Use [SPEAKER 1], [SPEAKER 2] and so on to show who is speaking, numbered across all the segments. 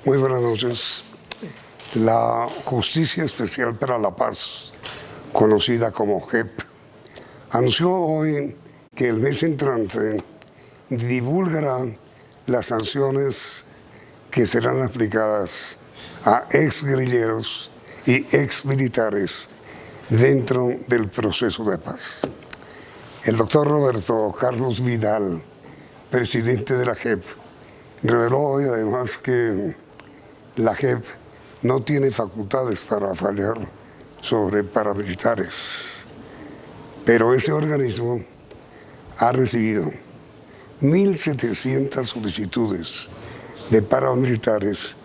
[SPEAKER 1] Muy buenas noches. La Justicia Especial para la Paz, conocida como JEP, anunció hoy que el mes entrante divulgará las sanciones que serán aplicadas a exguerrilleros y exmilitares dentro del proceso de paz. El doctor Roberto Carlos Vidal, presidente de la JEP, reveló hoy además que la JEP no tiene facultades para fallar sobre paramilitares, pero ese organismo ha recibido 1.700 solicitudes de paramilitares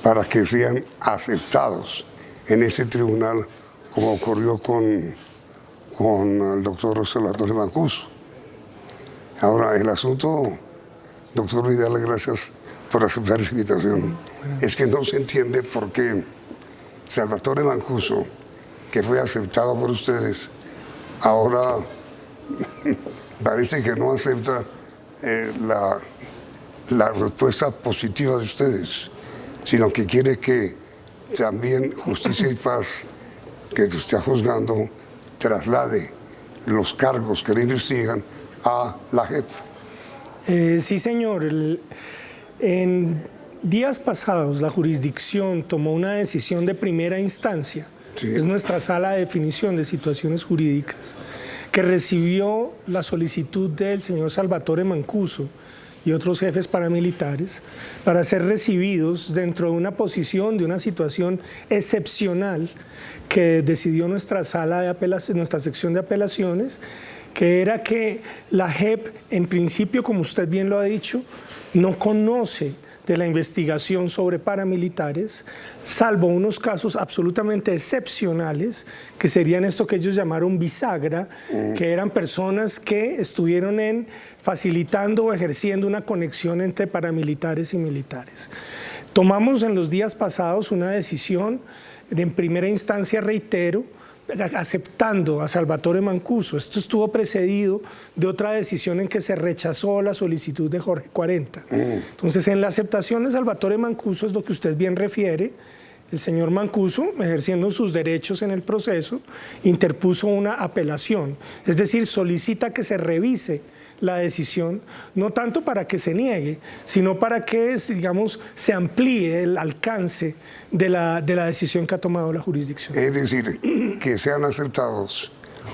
[SPEAKER 1] para que sean aceptados en ese tribunal, como ocurrió con el doctor Salvatore Mancuso. Ahora, el asunto, doctor Vidal, gracias por aceptar esa invitación, es que no se entiende por qué Salvatore Mancuso, que fue aceptado por ustedes, ahora parece que no acepta la respuesta positiva de ustedes, sino que quiere que también Justicia y Paz, que se está juzgando, traslade los cargos que le investigan a la JEP.
[SPEAKER 2] Sí, señor. En días pasados la jurisdicción tomó una decisión de primera instancia, sí, es nuestra sala de definición de situaciones jurídicas, que recibió la solicitud del señor Salvatore Mancuso y otros jefes paramilitares para ser recibidos dentro de una posición, de una situación excepcional que decidió nuestra sala de apelaciones, nuestra sección de apelaciones, que era que la JEP, en principio, como usted bien lo ha dicho, no conoce de la investigación sobre paramilitares, salvo unos casos absolutamente excepcionales, que serían esto que ellos llamaron bisagra, que eran personas que estuvieron facilitando o ejerciendo una conexión entre paramilitares y militares. Tomamos en los días pasados una decisión, en primera instancia, reitero, aceptando a Salvatore Mancuso. Esto estuvo precedido de otra decisión en que se rechazó la solicitud de Jorge 40. Entonces, en la aceptación de Salvatore Mancuso, es lo que usted bien refiere, el señor Mancuso, ejerciendo sus derechos en el proceso, interpuso una apelación, es decir, solicita que se revise la decisión, no tanto para que se niegue, sino para que, digamos, se amplíe el alcance de la decisión que ha tomado la jurisdicción.
[SPEAKER 1] Es decir, que sean aceptados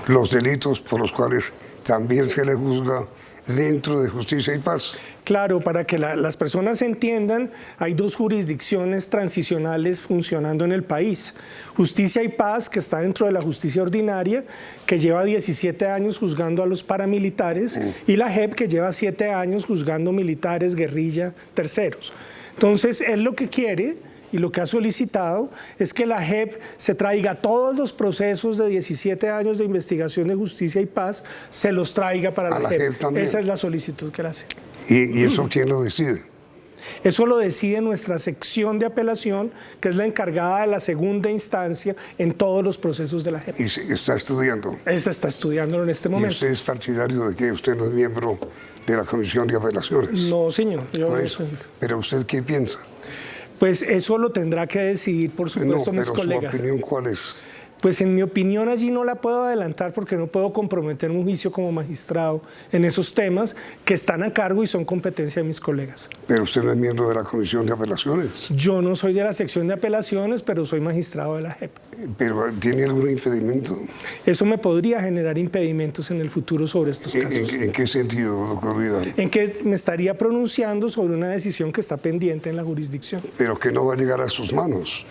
[SPEAKER 1] los delitos por los cuales también se le juzga dentro de Justicia y Paz.
[SPEAKER 2] Claro, para que las personas entiendan, hay dos jurisdicciones transicionales funcionando en el país. Justicia y Paz, que está dentro de la justicia ordinaria, que lleva 17 años juzgando a los paramilitares, y la JEP, que lleva 7 años juzgando militares, guerrilla, terceros. Entonces, él lo que quiere y lo que ha solicitado es que la JEP se traiga todos los procesos de 17 años de investigación de Justicia y Paz, se los traiga para la JEP. Esa es la solicitud que él hace.
[SPEAKER 1] ¿Y eso quién lo decide?
[SPEAKER 2] Eso lo decide nuestra sección de apelación, que es la encargada de la segunda instancia en todos los procesos de la JEP.
[SPEAKER 1] ¿Y está estudiando?
[SPEAKER 2] Esa está estudiándolo en este momento.
[SPEAKER 1] ¿Y usted es partidario de que usted no es miembro de la Comisión de Apelaciones?
[SPEAKER 2] No, señor. Yo no soy.
[SPEAKER 1] ¿Pero usted qué piensa?
[SPEAKER 2] Pues eso lo tendrá que decidir, por supuesto, mis colegas.
[SPEAKER 1] ¿Su opinión cuál es?
[SPEAKER 2] Pues en mi opinión allí no la puedo adelantar porque no puedo comprometer un juicio como magistrado en esos temas que están a cargo y son competencia de mis colegas.
[SPEAKER 1] ¿Pero usted no es miembro de la Comisión de Apelaciones?
[SPEAKER 2] Yo no soy de la sección de apelaciones, pero soy magistrado de la JEP.
[SPEAKER 1] ¿Pero tiene algún impedimento?
[SPEAKER 2] Eso me podría generar impedimentos en el futuro sobre estos casos.
[SPEAKER 1] ¿En qué sentido, doctor Vidal?
[SPEAKER 2] En que me estaría pronunciando sobre una decisión que está pendiente en la jurisdicción.
[SPEAKER 1] Pero que no va a llegar a sus manos.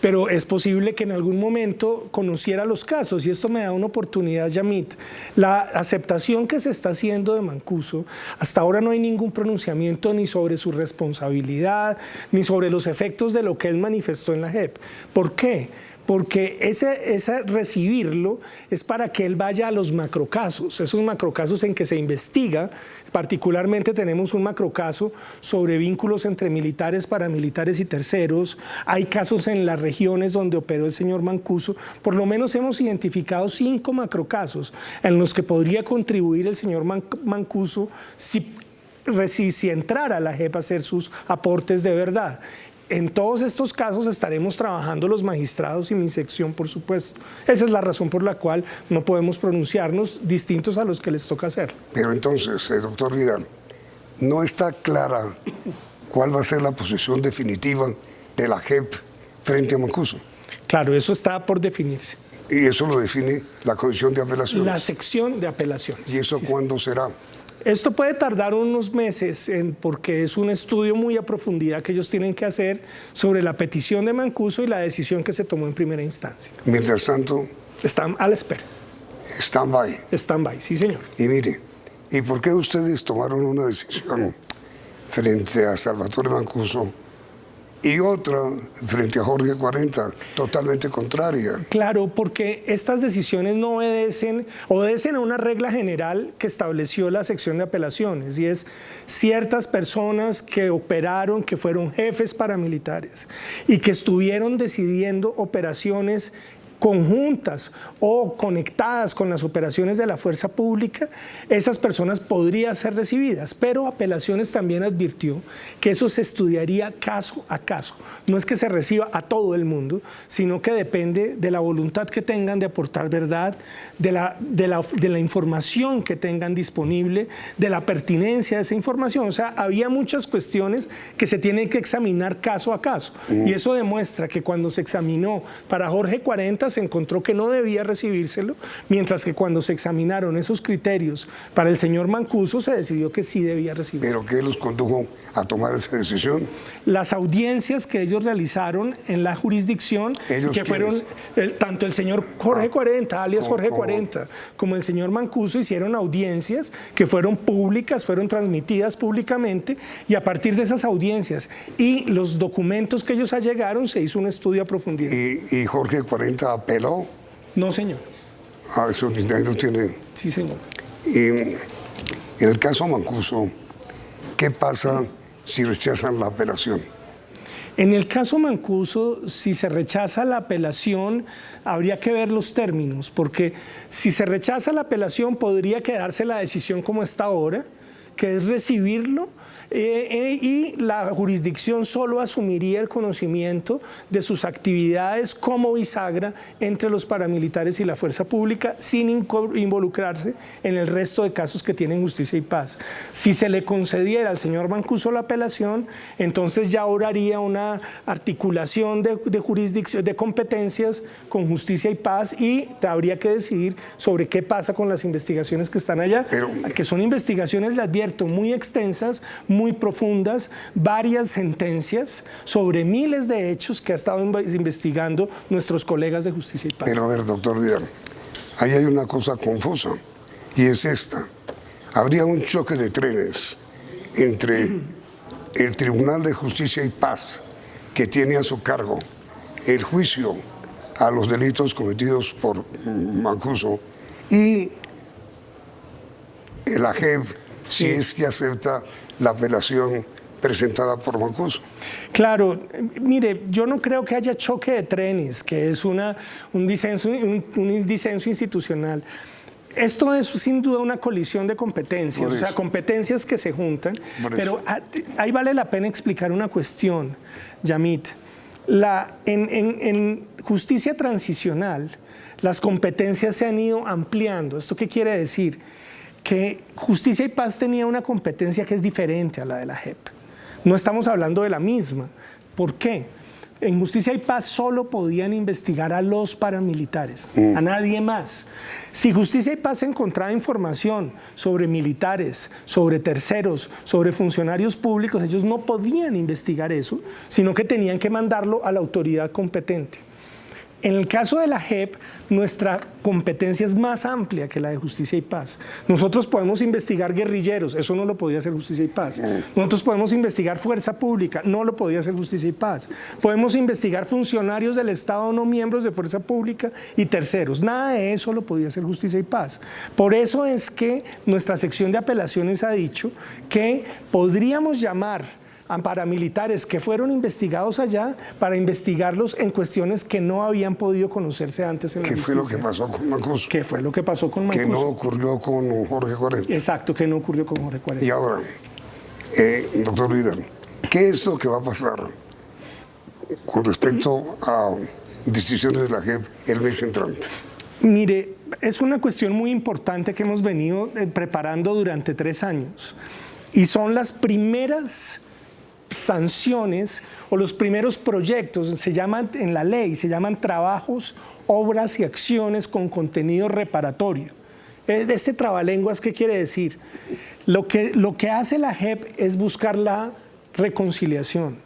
[SPEAKER 2] Pero es posible que en algún momento conociera los casos, y esto me da una oportunidad, Yamit. La aceptación que se está haciendo de Mancuso, hasta ahora no hay ningún pronunciamiento ni sobre su responsabilidad, ni sobre los efectos de lo que él manifestó en la JEP. ¿Por qué? Porque ese recibirlo es para que él vaya a los macrocasos, esos macrocasos en que se investiga. Particularmente tenemos un macrocaso sobre vínculos entre militares, paramilitares y terceros. Hay casos en las regiones donde operó el señor Mancuso. Por lo menos hemos identificado 5 macrocasos en los que podría contribuir el señor Mancuso si entrara a la JEP a hacer sus aportes de verdad. en todos estos casos estaremos trabajando los magistrados y mi sección, por supuesto. Esa es la razón por la cual no podemos pronunciarnos distintos a los que les toca hacer.
[SPEAKER 1] Pero entonces, doctor Vidal, no está clara cuál va a ser la posición definitiva de la JEP frente a Mancuso.
[SPEAKER 2] Claro, eso está por definirse.
[SPEAKER 1] Y eso lo define la Comisión de Apelaciones.
[SPEAKER 2] La sección de apelaciones.
[SPEAKER 1] ¿Y eso cuándo será?
[SPEAKER 2] Esto puede tardar unos meses porque es un estudio muy a profundidad que ellos tienen que hacer sobre la petición de Mancuso y la decisión que se tomó en primera instancia.
[SPEAKER 1] Mientras tanto...
[SPEAKER 2] Están a la espera.
[SPEAKER 1] Stand-by.
[SPEAKER 2] Stand-by, sí, señor.
[SPEAKER 1] Y mire, ¿y por qué ustedes tomaron una decisión frente a Salvatore Mancuso y otra frente a Jorge 40, totalmente contraria?
[SPEAKER 2] Claro, porque estas decisiones no obedecen a una regla general que estableció la sección de apelaciones, y es ciertas personas que operaron, que fueron jefes paramilitares y que estuvieron decidiendo operaciones conjuntas o conectadas con las operaciones de la fuerza pública, esas personas podrían ser recibidas, pero Apelaciones también advirtió que eso se estudiaría caso a caso. No es que se reciba a todo el mundo, sino que depende de la voluntad que tengan de aportar verdad, de la información que tengan disponible, de la pertinencia de esa información. O sea, había muchas cuestiones que se tienen que examinar caso a caso. Y eso demuestra que cuando se examinó para Jorge 40 se encontró que no debía recibírselo, mientras que cuando se examinaron esos criterios para el señor Mancuso se decidió que sí debía recibírselo.
[SPEAKER 1] ¿Pero qué los condujo a tomar esa decisión?
[SPEAKER 2] Las audiencias que ellos realizaron en la jurisdicción, que fueron tanto el señor Jorge 40, alias Jorge 40, como el señor Mancuso, hicieron audiencias que fueron públicas, fueron transmitidas públicamente, y a partir de esas audiencias y los documentos que ellos allegaron se hizo un estudio a profundidad.
[SPEAKER 1] ¿Y Jorge 40 apeló?
[SPEAKER 2] No, señor.
[SPEAKER 1] Ah, eso no tiene...
[SPEAKER 2] Sí, señor.
[SPEAKER 1] Y en el caso Mancuso, ¿qué pasa si rechazan la apelación?
[SPEAKER 2] En el caso Mancuso, si se rechaza la apelación, habría que ver los términos, porque si se rechaza la apelación podría quedarse la decisión como está ahora, que es recibirlo, y la jurisdicción solo asumiría el conocimiento de sus actividades como bisagra entre los paramilitares y la fuerza pública, sin involucrarse en el resto de casos que tienen Justicia y Paz. Si se le concediera al señor Mancuso la apelación, entonces ya oraría una articulación de jurisdicción, de competencias con Justicia y Paz, y habría que decidir sobre qué pasa con las investigaciones que están allá, que son investigaciones, le advierto, muy extensas, muy profundas, varias sentencias sobre miles de hechos que ha estado investigando nuestros colegas de Justicia y Paz.
[SPEAKER 1] Pero a ver, doctor Vidal, ahí hay una cosa confusa, y es esta. Habría un choque de trenes entre el Tribunal de Justicia y Paz, que tiene a su cargo el juicio a los delitos cometidos por Mancuso, y la JEP, si es que acepta la apelación presentada por Mancuso.
[SPEAKER 2] Claro, mire, yo no creo que haya choque de trenes, que es un disenso institucional. Esto es sin duda una colisión de competencias, o sea, competencias que se juntan, pero ahí vale la pena explicar una cuestión, Yamit. En justicia transicional, las competencias se han ido ampliando. ¿Esto qué quiere decir? Que Justicia y Paz tenía una competencia que es diferente a la de la JEP. No estamos hablando de la misma. ¿Por qué? En Justicia y Paz solo podían investigar a los paramilitares, a nadie más. Si Justicia y Paz encontraba información sobre militares, sobre terceros, sobre funcionarios públicos, ellos no podían investigar eso, sino que tenían que mandarlo a la autoridad competente. En el caso de la JEP, nuestra competencia es más amplia que la de Justicia y Paz. Nosotros podemos investigar guerrilleros, eso no lo podía hacer Justicia y Paz. Nosotros podemos investigar fuerza pública, no lo podía hacer Justicia y Paz. Podemos investigar funcionarios del Estado no miembros de fuerza pública y terceros. Nada de eso lo podía hacer Justicia y Paz. Por eso es que nuestra sección de apelaciones ha dicho que podríamos llamar a paramilitares que fueron investigados allá para investigarlos en cuestiones que no habían podido conocerse antes en la justicia.
[SPEAKER 1] ¿Qué fue lo que pasó con Mancuso?
[SPEAKER 2] ¿Qué fue lo que pasó con Mancuso?
[SPEAKER 1] Que no ocurrió con Jorge 40.
[SPEAKER 2] Exacto, que no ocurrió con Jorge 40.
[SPEAKER 1] Y ahora, doctor Vidal, ¿qué es lo que va a pasar con respecto a decisiones de la JEP el mes entrante?
[SPEAKER 2] Mire, es una cuestión muy importante que hemos venido preparando durante 3 años y son las primeras sanciones o los primeros proyectos, se llaman en la ley, se llaman trabajos, obras y acciones con contenido reparatorio. Este trabalenguas, ¿qué quiere decir? Lo que hace la JEP es buscar la reconciliación.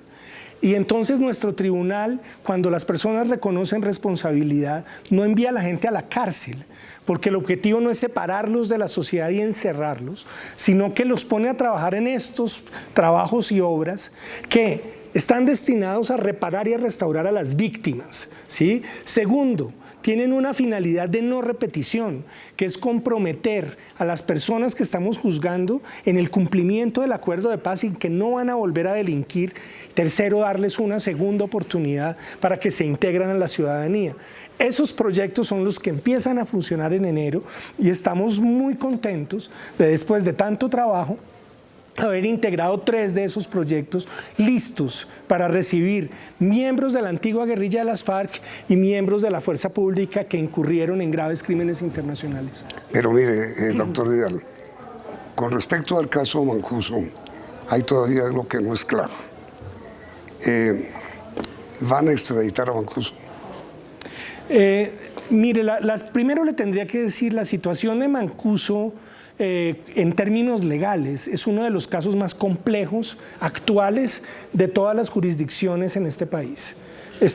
[SPEAKER 2] Y entonces nuestro tribunal, cuando las personas reconocen responsabilidad, no envía a la gente a la cárcel, porque el objetivo no es separarlos de la sociedad y encerrarlos, sino que los pone a trabajar en estos trabajos y obras que están destinados a reparar y a restaurar a las víctimas, ¿sí? Segundo, tienen una finalidad de no repetición, que es comprometer a las personas que estamos juzgando en el cumplimiento del acuerdo de paz y que no van a volver a delinquir. Tercero, darles una segunda oportunidad para que se integren a la ciudadanía. Esos proyectos son los que empiezan a funcionar en enero y estamos muy contentos de, después de tanto trabajo, haber integrado 3 de esos proyectos listos para recibir miembros de la antigua guerrilla de las FARC y miembros de la fuerza pública que incurrieron en graves crímenes internacionales.
[SPEAKER 1] Pero mire, doctor Vidal, con respecto al caso Mancuso, hay todavía algo que no es claro. ¿Van a extraditar a Mancuso?
[SPEAKER 2] Mire, primero le tendría que decir, la situación de Mancuso en términos legales es uno de los casos más complejos actuales de todas las jurisdicciones en este país.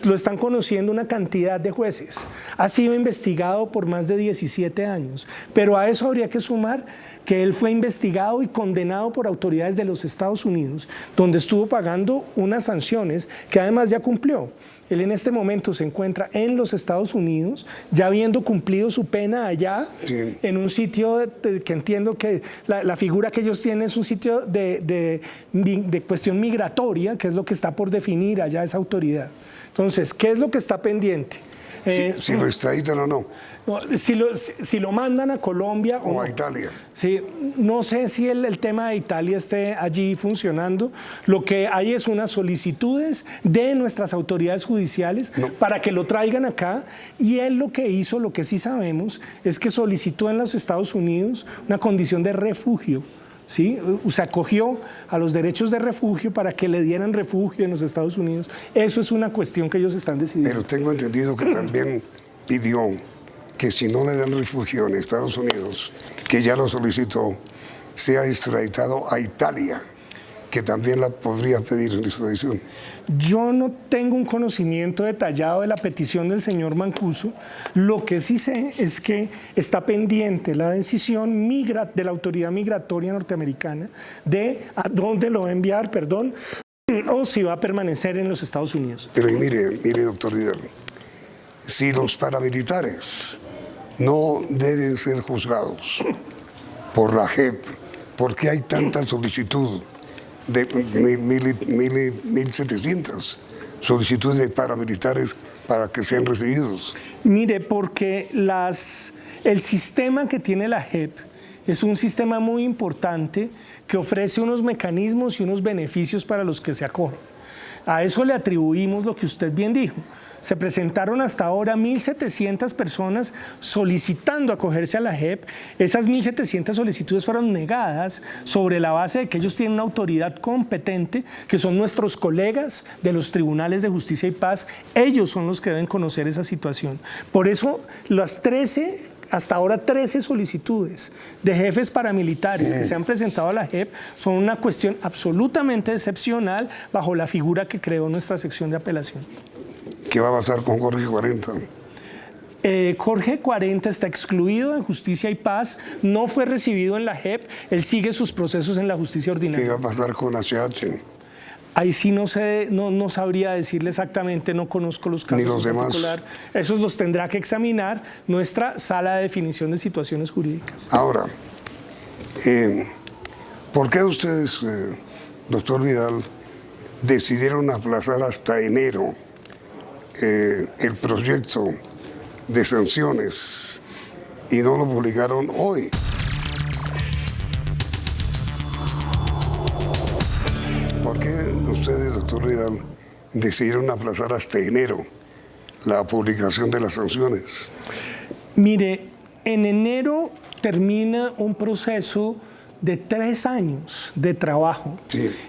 [SPEAKER 2] Lo están conociendo una cantidad de jueces. Ha sido investigado por más de 17 años, pero a eso habría que sumar que él fue investigado y condenado por autoridades de los Estados Unidos, donde estuvo pagando unas sanciones que además ya cumplió. Él en este momento se encuentra en los Estados Unidos, ya habiendo cumplido su pena allá, sí, en un sitio que entiendo que la figura que ellos tienen es un sitio de cuestión migratoria, que es lo que está por definir allá esa autoridad. Entonces, ¿qué es lo que está pendiente?
[SPEAKER 1] Si lo extraditan o no.
[SPEAKER 2] Si lo mandan a Colombia
[SPEAKER 1] o a Italia.
[SPEAKER 2] Sí, no sé si el tema de Italia esté allí funcionando. Lo que hay es unas solicitudes de nuestras autoridades judiciales para que lo traigan acá, y él lo que hizo, lo que sí sabemos, es que solicitó en los Estados Unidos una condición de refugio. ¿Sí? Se acogió a los derechos de refugio para que le dieran refugio en los Estados Unidos. Eso es una cuestión que ellos están decidiendo.
[SPEAKER 1] Pero tengo entendido que también pidió que si no le dan refugio en Estados Unidos, que ya lo solicitó, sea extraditado a Italia, que también la podría pedir en extradición.
[SPEAKER 2] Yo no tengo un conocimiento detallado de la petición del señor Mancuso. Lo que sí sé es que está pendiente la decisión de la autoridad migratoria norteamericana de a dónde lo va a enviar, o si va a permanecer en los Estados Unidos.
[SPEAKER 1] Pero mire, doctor Vidal, si los paramilitares no deben ser juzgados por la JEP, ¿por qué hay tanta solicitud de 1.700 solicitudes de paramilitares para que sean recibidos?
[SPEAKER 2] Mire, porque el sistema que tiene la JEP es un sistema muy importante que ofrece unos mecanismos y unos beneficios para los que se acogen. A eso le atribuimos lo que usted bien dijo. Se presentaron hasta ahora 1.700 personas solicitando acogerse a la JEP. Esas 1.700 solicitudes fueron negadas sobre la base de que ellos tienen una autoridad competente, que son nuestros colegas de los tribunales de justicia y paz. Ellos son los que deben conocer esa situación. Por eso hasta ahora 13 solicitudes de jefes paramilitares que se han presentado a la JEP son una cuestión absolutamente excepcional bajo la figura que creó nuestra sección de apelación.
[SPEAKER 1] ¿Qué va a pasar con Jorge 40?
[SPEAKER 2] Jorge 40 está excluido de Justicia y Paz, no fue recibido en la JEP, él sigue sus procesos en la justicia ordinaria.
[SPEAKER 1] ¿Qué va a pasar con HH?
[SPEAKER 2] Ahí sí no sabría decirle exactamente, no conozco los casos.
[SPEAKER 1] Ni los
[SPEAKER 2] en
[SPEAKER 1] demás.
[SPEAKER 2] Particular. Esos los tendrá que examinar nuestra sala de definición de situaciones jurídicas.
[SPEAKER 1] Ahora, ¿por qué ustedes, doctor Vidal, decidieron aplazar hasta enero el proyecto de sanciones y no lo publicaron hoy? ¿Por qué ustedes, doctor Vidal, decidieron aplazar hasta enero la publicación de las sanciones?
[SPEAKER 2] Mire, en enero termina un proceso de 3 años de trabajo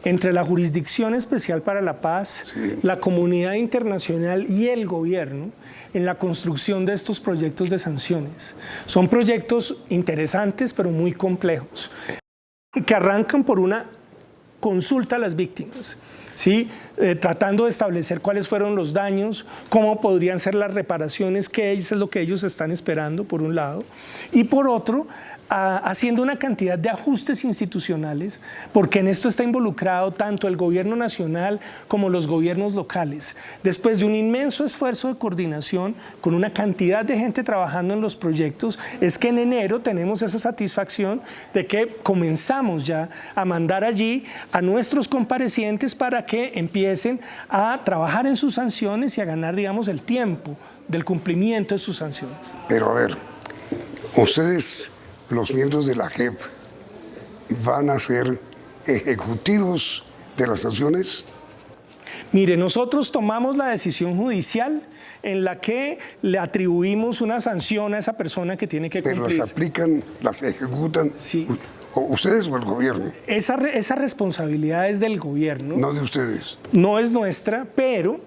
[SPEAKER 2] entre la Jurisdicción Especial para la Paz, la comunidad internacional y el gobierno en la construcción de estos proyectos de sanciones. Son proyectos interesantes pero muy complejos, que arrancan por una consulta a las víctimas, ¿sí? Tratando de establecer cuáles fueron los daños, cómo podrían ser las reparaciones, qué es lo que ellos están esperando, por un lado, y por otro, haciendo una cantidad de ajustes institucionales, porque en esto está involucrado tanto el gobierno nacional como los gobiernos locales. Después de un inmenso esfuerzo de coordinación con una cantidad de gente trabajando en los proyectos, es que en enero tenemos esa satisfacción de que comenzamos ya a mandar allí a nuestros comparecientes para que empiecen a trabajar en sus sanciones y a ganar, digamos, el tiempo del cumplimiento de sus sanciones.
[SPEAKER 1] Pero a ver, ustedes, los miembros de la JEP, ¿van a ser ejecutivos de las sanciones?
[SPEAKER 2] Mire, nosotros tomamos la decisión judicial en la que le atribuimos una sanción a esa persona que tiene que cumplir.
[SPEAKER 1] ¿Pero las aplican, las ejecutan?
[SPEAKER 2] Sí.
[SPEAKER 1] ¿Ustedes o el gobierno?
[SPEAKER 2] Esa responsabilidad es del gobierno.
[SPEAKER 1] No de ustedes.
[SPEAKER 2] No es nuestra, pero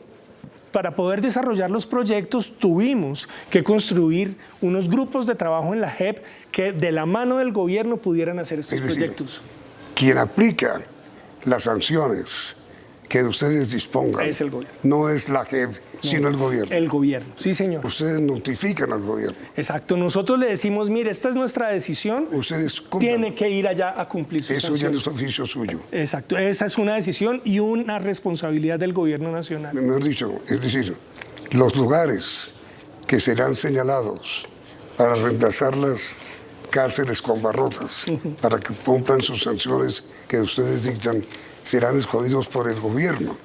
[SPEAKER 2] para poder desarrollar los proyectos tuvimos que construir unos grupos de trabajo en la JEP que de la mano del gobierno pudieran hacer estos proyectos.
[SPEAKER 1] Quien aplica las sanciones que ustedes dispongan
[SPEAKER 2] es el gobierno.
[SPEAKER 1] No es la JEP, sino el gobierno.
[SPEAKER 2] El gobierno, sí, señor.
[SPEAKER 1] Ustedes notifican al gobierno.
[SPEAKER 2] Exacto. Nosotros le decimos, mire, esta es nuestra decisión.
[SPEAKER 1] Ustedes
[SPEAKER 2] tiene que ir allá a cumplir sus sanciones.
[SPEAKER 1] Eso ya no es oficio suyo.
[SPEAKER 2] Exacto. Esa es una decisión y una responsabilidad del gobierno nacional.
[SPEAKER 1] Mejor dicho, es decir, los lugares que serán señalados para reemplazar las cárceles con barrotas, para que cumplan sus sanciones que ustedes dictan, serán escogidos por el gobierno,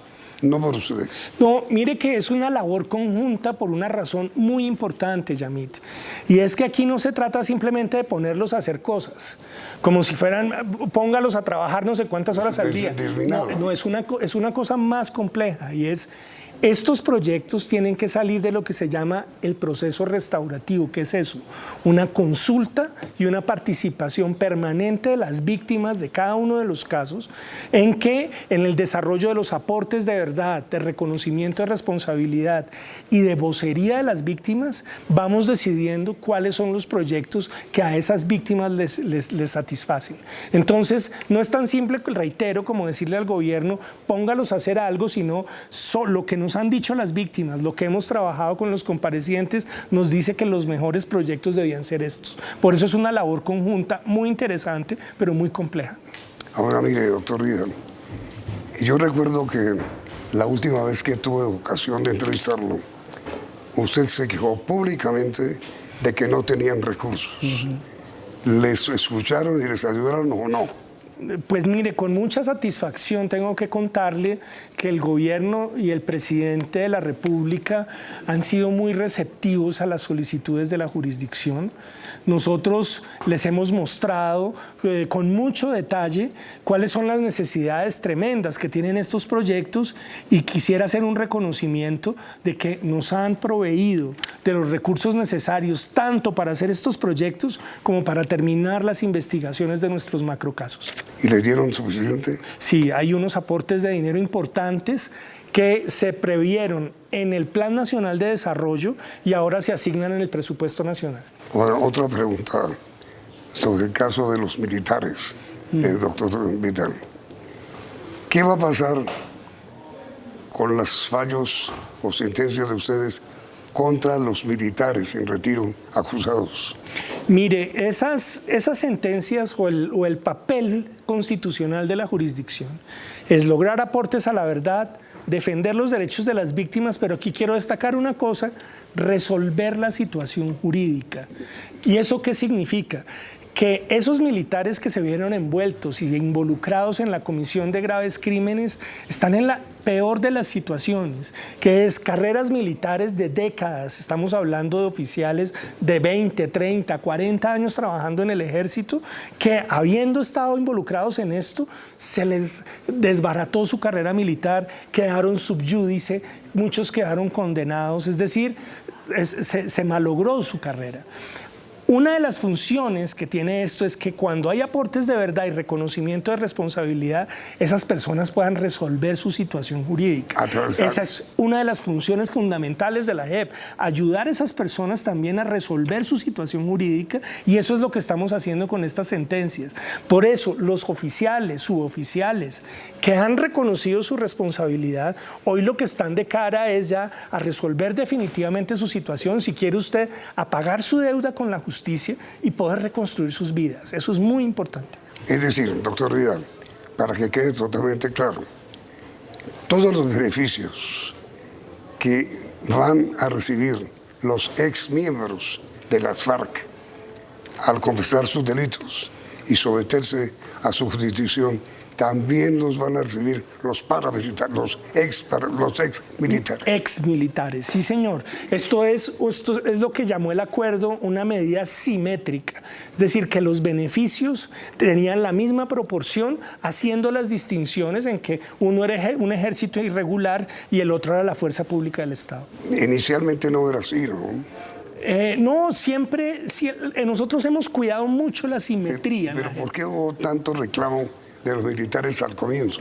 [SPEAKER 1] no por ustedes.
[SPEAKER 2] No, mire que es una labor conjunta por una razón muy importante, Yamit. Y es que aquí no se trata simplemente de ponerlos a hacer cosas, como si fueran, póngalos a trabajar no sé cuántas horas al día. No, es una cosa más compleja y es... Estos proyectos tienen que salir de lo que se llama el proceso restaurativo. ¿Qué es eso? Una consulta y una participación permanente de las víctimas de cada uno de los casos, en que en el desarrollo de los aportes de verdad, de reconocimiento de responsabilidad y de vocería de las víctimas, vamos decidiendo cuáles son los proyectos que a esas víctimas les satisfacen. Entonces, no es tan simple, reitero, como decirle al gobierno, póngalos a hacer algo, sino lo que nos han dicho las víctimas, lo que hemos trabajado con los comparecientes, nos dice que los mejores proyectos debían ser estos. Por eso es una labor conjunta muy interesante, pero muy compleja.
[SPEAKER 1] Ahora mire, doctor Vidal, yo recuerdo que la última vez que tuve ocasión de entrevistarlo, usted se quejó públicamente de que no tenían recursos. ¿Les escucharon y les ayudaron o no?
[SPEAKER 2] Pues mire, con mucha satisfacción tengo que contarle que el gobierno y el presidente de la República han sido muy receptivos a las solicitudes de la jurisdicción. Nosotros les hemos mostrado con mucho detalle cuáles son las necesidades tremendas que tienen estos proyectos y quisiera hacer un reconocimiento de que nos han proveído de los recursos necesarios tanto para hacer estos proyectos como para terminar las investigaciones de nuestros macrocasos.
[SPEAKER 1] ¿Y les dieron suficiente?
[SPEAKER 2] Sí, hay unos aportes de dinero importantes que se previeron en el Plan Nacional de Desarrollo y ahora se asignan en el presupuesto nacional.
[SPEAKER 1] Ahora, otra pregunta sobre el caso de los militares, doctor Vidal. ¿Qué va a pasar con los fallos o sentencias de ustedes contra los militares en retiro acusados?
[SPEAKER 2] Mire, esas sentencias o el papel constitucional de la jurisdicción es lograr aportes a la verdad, defender los derechos de las víctimas, pero aquí quiero destacar una cosa, resolver la situación jurídica. ¿Y eso qué significa? Que esos militares que se vieron envueltos y involucrados en la comisión de graves crímenes están en la peor de las situaciones, que es carreras militares de décadas. Estamos hablando de oficiales de 20, 30, 40 años trabajando en el ejército, que habiendo estado involucrados en esto, se les desbarató su carrera militar, quedaron subyúdice, muchos quedaron condenados, es decir, se malogró su carrera. Una de las funciones que tiene esto es que cuando hay aportes de verdad y reconocimiento de responsabilidad, esas personas puedan resolver su situación jurídica. Esa es una de las funciones fundamentales de la JEP, ayudar a esas personas también a resolver su situación jurídica, y eso es lo que estamos haciendo con estas sentencias. Por eso, los oficiales, suboficiales, que han reconocido su responsabilidad, hoy lo que están de cara es ya a resolver definitivamente su situación, si quiere usted, a pagar su deuda con la justicia y poder reconstruir sus vidas. Eso es muy importante.
[SPEAKER 1] Es decir, doctor Vidal, para que quede totalmente claro, todos los beneficios que van a recibir los ex miembros de las FARC al confesar sus delitos y someterse a su jurisdicción, también los van a recibir los paramilitares, los ex militares.
[SPEAKER 2] Ex militares, sí señor. Esto es lo que llamó el acuerdo una medida simétrica. Es decir, que los beneficios tenían la misma proporción, haciendo las distinciones en que uno era un ejército irregular y el otro era la fuerza pública del Estado.
[SPEAKER 1] Inicialmente no era así, ¿no?
[SPEAKER 2] No, siempre nosotros hemos cuidado mucho la simetría.
[SPEAKER 1] Pero ¿por qué hubo tanto reclamo de los militares al comienzo?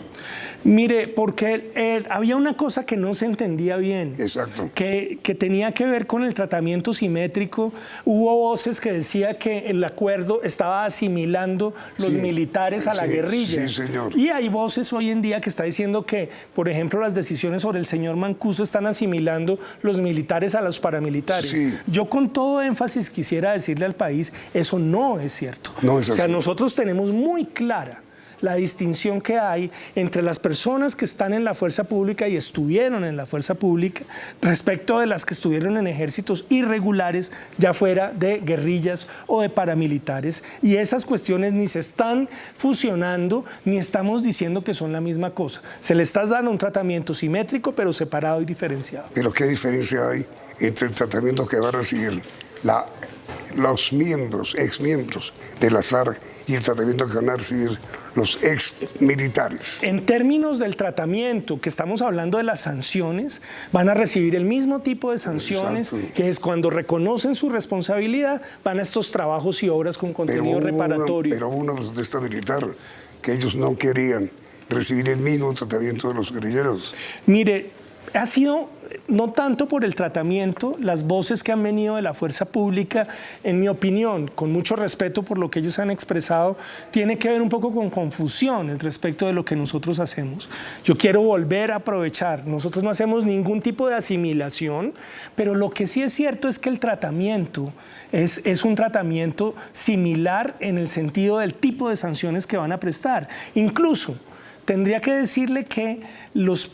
[SPEAKER 2] Mire, porque había una cosa que no se entendía bien.
[SPEAKER 1] Exacto.
[SPEAKER 2] Que tenía que ver con el tratamiento simétrico. Hubo voces que decían que el acuerdo estaba asimilando los militares a la guerrilla.
[SPEAKER 1] Sí, señor.
[SPEAKER 2] Y hay voces hoy en día que están diciendo que, por ejemplo, las decisiones sobre el señor Mancuso están asimilando los militares a los paramilitares.
[SPEAKER 1] Sí.
[SPEAKER 2] Yo con todo énfasis quisiera decirle al país, eso no es cierto.
[SPEAKER 1] No es así.
[SPEAKER 2] O sea, nosotros tenemos muy clara la distinción que hay entre las personas que están en la fuerza pública y estuvieron en la fuerza pública respecto de las que estuvieron en ejércitos irregulares, ya fuera de guerrillas o de paramilitares, y esas cuestiones ni se están fusionando ni estamos diciendo que son la misma cosa. Se le está dando un tratamiento simétrico pero separado y diferenciado.
[SPEAKER 1] Pero ¿qué diferencia hay entre el tratamiento que va a recibir los miembros, ex miembros de las FARC y el tratamiento que van a recibir los ex militares?
[SPEAKER 2] En términos del tratamiento, que estamos hablando de las sanciones, van a recibir el mismo tipo de sanciones. Exacto. Que es cuando reconocen su responsabilidad, van a estos trabajos y obras con contenido reparatorio.
[SPEAKER 1] Pero hubo una protesta militar que ellos no querían recibir el mismo tratamiento de los guerrilleros.
[SPEAKER 2] Mire, ha sido no tanto por el tratamiento, las voces que han venido de la fuerza pública, en mi opinión, con mucho respeto por lo que ellos han expresado, tiene que ver un poco con confusión respecto de lo que nosotros hacemos. Yo quiero volver a aprovechar, nosotros no hacemos ningún tipo de asimilación, pero lo que sí es cierto es que el tratamiento es un tratamiento similar en el sentido del tipo de sanciones que van a prestar. Incluso, tendría que decirle que los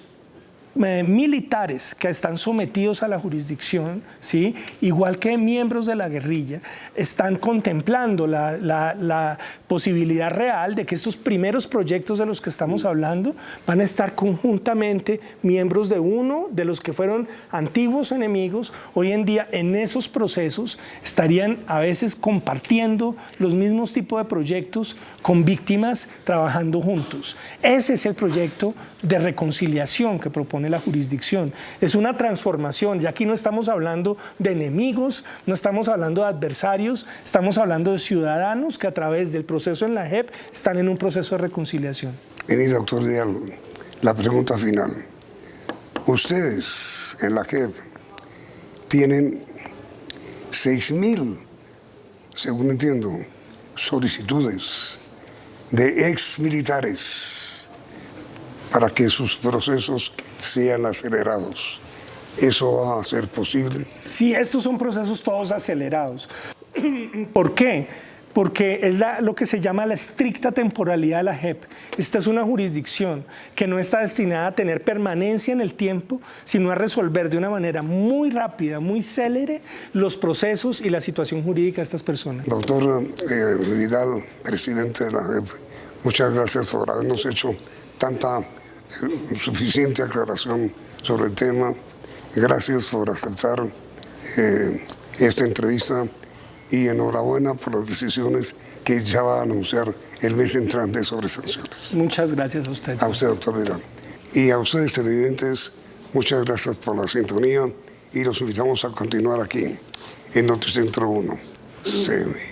[SPEAKER 2] militares que están sometidos a la jurisdicción, ¿sí?, igual que miembros de la guerrilla, están contemplando la posibilidad real de que estos primeros proyectos de los que estamos hablando van a estar conjuntamente miembros de uno de los que fueron antiguos enemigos. Hoy en día en esos procesos estarían a veces compartiendo los mismos tipos de proyectos con víctimas trabajando juntos. Ese es el proyecto de reconciliación que propone la jurisdicción. Es una transformación, y aquí no estamos hablando de enemigos, no estamos hablando de adversarios, estamos hablando de ciudadanos que a través del proceso en la JEP están en un proceso de reconciliación.
[SPEAKER 1] Vení, doctor Vidal, la pregunta final. Ustedes en la JEP tienen 6.000, según entiendo, solicitudes de ex militares para que sus procesos sean acelerados. ¿Eso va a ser posible?
[SPEAKER 2] Sí, estos son procesos todos acelerados. ¿Por qué? Porque es lo que se llama la estricta temporalidad de la JEP. Esta es una jurisdicción que no está destinada a tener permanencia en el tiempo, sino a resolver de una manera muy rápida, muy célere, los procesos y la situación jurídica de estas personas.
[SPEAKER 1] Doctor Vidal, presidente de la JEP, muchas gracias por habernos hecho tanta suficiente aclaración sobre el tema. Gracias por aceptar esta entrevista y enhorabuena por las decisiones que ya va a anunciar el mes entrante sobre sanciones.
[SPEAKER 2] Muchas gracias a usted.
[SPEAKER 1] A usted, doctor Vidal. Y a ustedes, televidentes, muchas gracias por la sintonía y los invitamos a continuar aquí en Noticentro 1. Se ve.